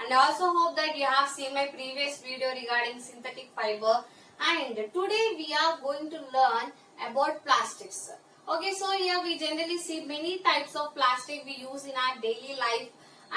and I also hope that you have seen my previous video regarding synthetic fiber. And today we are going to learn about plastics. Okay, so here we generally see many types of plastic we use in our daily life,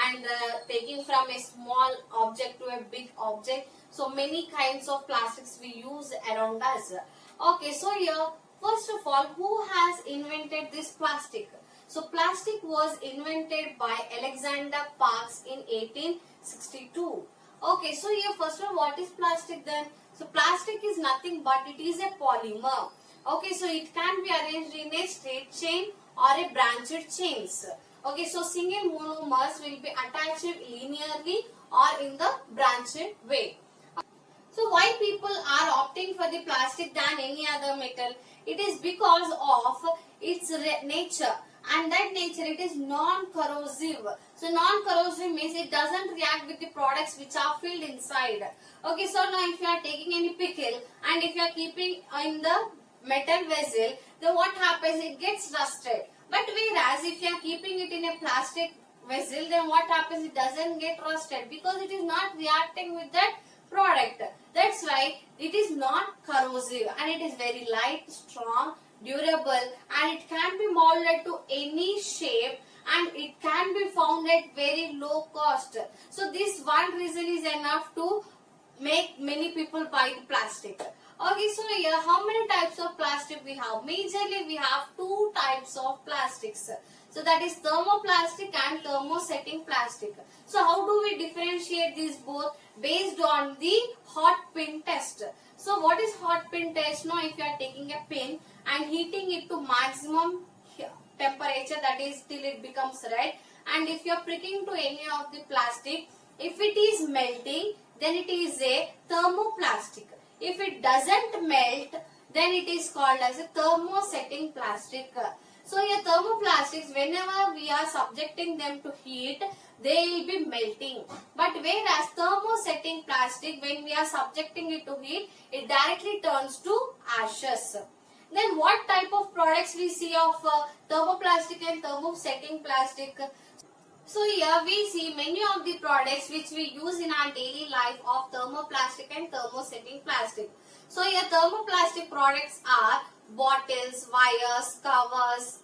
and taking from a small object to a big object. So many kinds of plastics we use around us. Okay, so here first of all, who has invented this plastic? So plastic was invented by Alexander Parks in 1862. Okay, so here first of all, what is plastic then? So plastic is nothing but it is a polymer. Okay, so it can be arranged in a straight chain or a branched chains. Okay, so single monomers will be attached linearly or in the branched way. So why people are opting for the plastic than any other metal? It is because of its nature, and that nature, it is non-corrosive. So non-corrosive means it doesn't react with the products which are filled inside. Okay, so now if you are taking any pickle and if you are keeping in the metal vessel, then what happens? It gets rusted. But whereas if you are keeping it in a plastic vessel, then what happens? It doesn't get rusted because it is not reacting with that product. That's why it is not corrosive, and it is very light, strong, durable, and it can be molded to any shape, and it can be found at very low cost. So this one reason is enough to make many people buy the plastic. Okay, so here how many types of plastic we have? Majorly we have two types of plastics. So that is thermoplastic and thermosetting plastic. So how do we differentiate these both? Based on the hot pin test. So what is hot pin test? Now if you are taking a pin and heating it to maximum temperature, that is till it becomes red, and if you are pricking to any of the plastic, if it is melting, then it is a thermoplastic. If it doesn't melt, then it is called as a thermosetting plastic. So here thermoplastics, whenever we are subjecting them to heat, they will be melting. But whereas thermosetting plastic, when we are subjecting it to heat, it directly turns to ashes. Then what type of products we see of thermoplastic and thermosetting plastic? So here we see many of the products which we use in our daily life of thermoplastic and thermosetting plastic. So here thermoplastic products are bottles, wires, covers,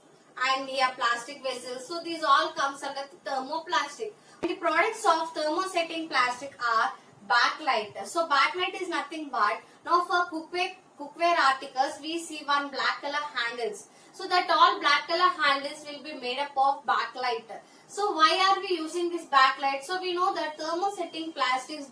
and here plastic vessels. So these all comes under the thermoplastic. The products of thermosetting plastic are backlight. So backlight is nothing but, now for cookware articles we see one black color handles. So that all black color handles will be made up of backlight. So why are we using this backlight? So we know that thermosetting plastics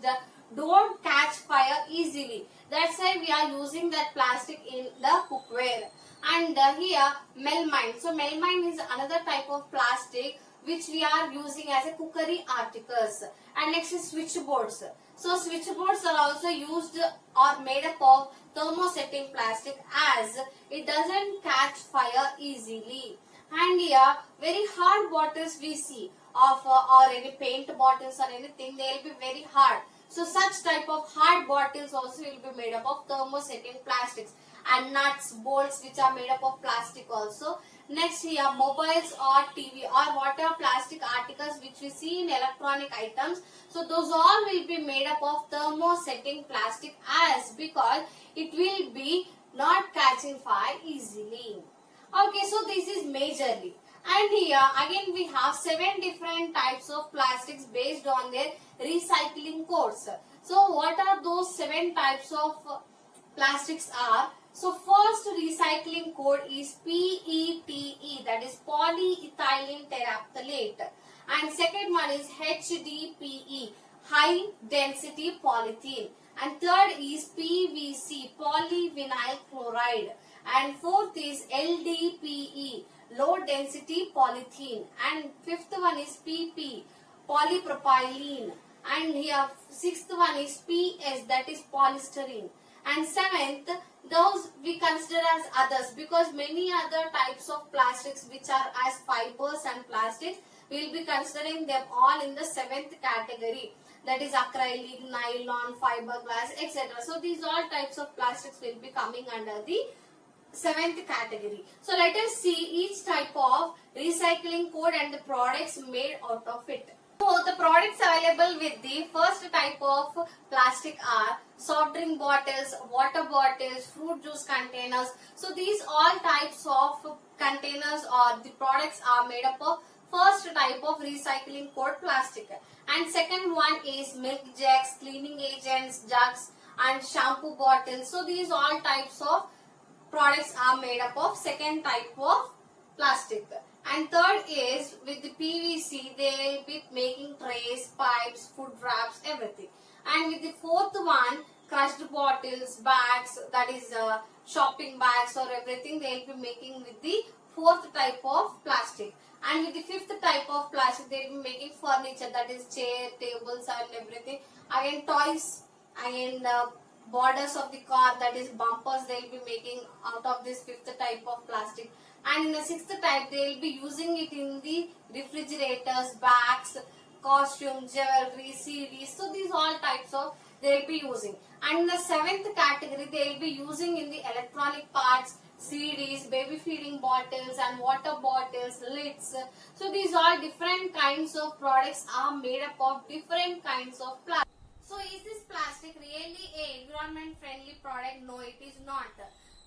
don't catch fire easily. That's why we are using that plastic in the cookware. And here melamine. So melamine is another type of plastic which we are using as a cookery articles. And next is switchboards. So switchboards are also used or made up of thermosetting plastic as it doesn't catch fire easily. And here very hard bottles we see of or any paint bottles or anything, they will be very hard. So such type of hard bottles also will be made up of thermosetting plastics. And nuts, bolts which are made up of plastic also. Next here mobiles or TV or whatever plastic articles which we see in electronic items. So those all will be made up of thermosetting plastic as because it will be not catching fire easily. Okay, so this is majorly. And here again we have 7 different types of plastics based on their recycling codes. So what are those 7 types of plastics are? So first recycling code is PETE, that is polyethylene terephthalate. And second one is HDPE, high density polythene. And third is PVC, polyvinyl chloride. And fourth is LDPE, low density polythene. And fifth one is PP, polypropylene. And here sixth one is PS, that is polystyrene. And seventh, those we consider as others, because many other types of plastics which are as fibers and plastics, we will be considering them all in the 7th category. That is acrylic, nylon, fiberglass, etc. So these all types of plastics will be coming under the 7th category. So let us see each type of recycling code and the products made out of it. So the products available with the first type of plastic are soft drink bottles, water bottles, fruit juice containers. So these all types of containers or the products are made up of first type of recycling code plastic. And second one is milk jugs, cleaning agents, jugs and shampoo bottles. So these all types of products are made up of second type of plastic. And third is with the PVC, they will be making trays, pipes, food wraps, everything. And with the fourth one, crushed bottles, bags, that is shopping bags or everything, they will be making with the fourth type of plastic. And with the fifth type of plastic, they will be making furniture, that is chair, tables and everything. Again toys, again borders of the car, that is bumpers, they will be making out of this fifth type of plastic. And in the sixth type, they will be using it in the refrigerators, bags, costume, jewelry, CDs. So these all types of they will be using. And in the seventh category, they will be using in the electronic parts, CDs, baby feeding bottles and water bottles, lids. So these all different kinds of products are made up of different kinds of plastic. So is this plastic really a environment friendly product? No, it is not.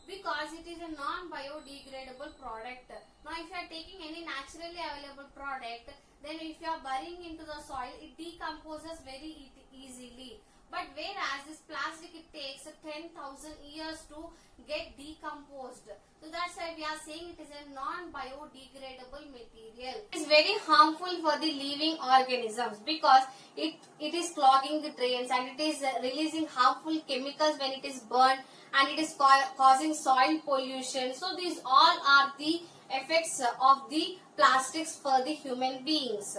Because it is a non-biodegradable product. Now if you are taking any naturally available product, then if you are burying into the soil, it decomposes very easily. But whereas this plastic, it takes 10,000 years to get decomposed. So that's why we are saying it is a non-biodegradable material. It is very harmful for the living organisms because it is clogging the drains and it is releasing harmful chemicals when it is burned, and it is causing soil pollution. So these all are the effects of the plastics for the human beings.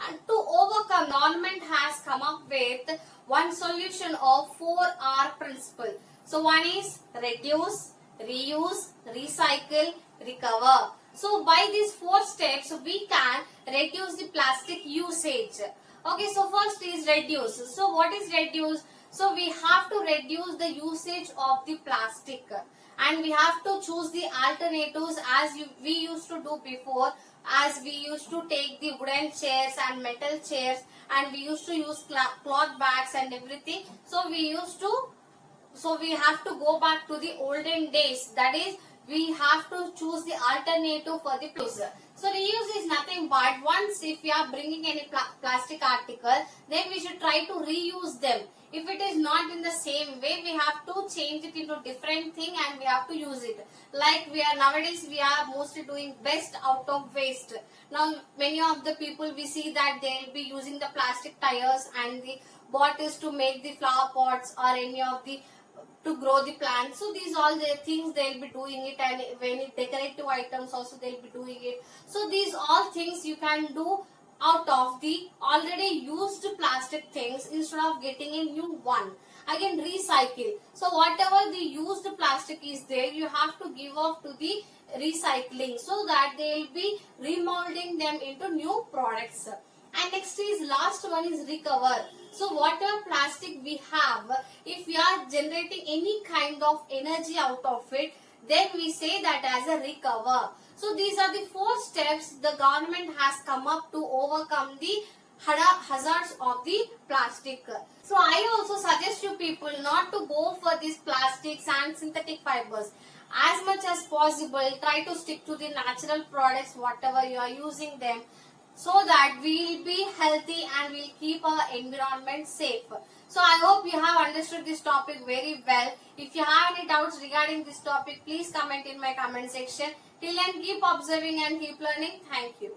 And to overcome, government has come up with one solution of 4R principle. So one is reduce, reuse, recycle, recover. So by these 4 steps, we can reduce the plastic usage. Okay, so first is reduce. So what is reduce? So we have to reduce the usage of the plastic and we have to choose the alternatives as we used to do before, as we used to take the wooden chairs and metal chairs and we used to use cloth bags and everything. So we have to go back to the olden days, that is we have to choose the alternative for the user. So reuse is nothing but once if we are bringing any plastic article, then we should try to reuse them. If it is not in the same way, we have to change it into different thing and we have to use it. Like nowadays we are mostly doing best out of waste. Now many of the people we see that they will be using the plastic tires and the bottles to make the flower pots or any of the to grow the plants. So these all the things they'll be doing it, and when it decorative items also they'll be doing it. So these all things you can do out of the already used plastic things instead of getting a new one. Again recycle. So whatever the used plastic is there, you have to give off to the recycling so that they will be remolding them into new products. And next is last one is recover. So whatever plastic we have, if we are generating any kind of energy out of it, then we say that as a recover. So these are the 4 steps the government has come up to overcome the hazards of the plastic. So I also suggest you people not to go for these plastics and synthetic fibers. As much as possible, try to stick to the natural products, whatever you are using them, so that we will be healthy and we will keep our environment safe. So I hope you have understood this topic very well. If you have any doubts regarding this topic, please comment in my comment section. Till then, keep observing and keep learning. Thank you.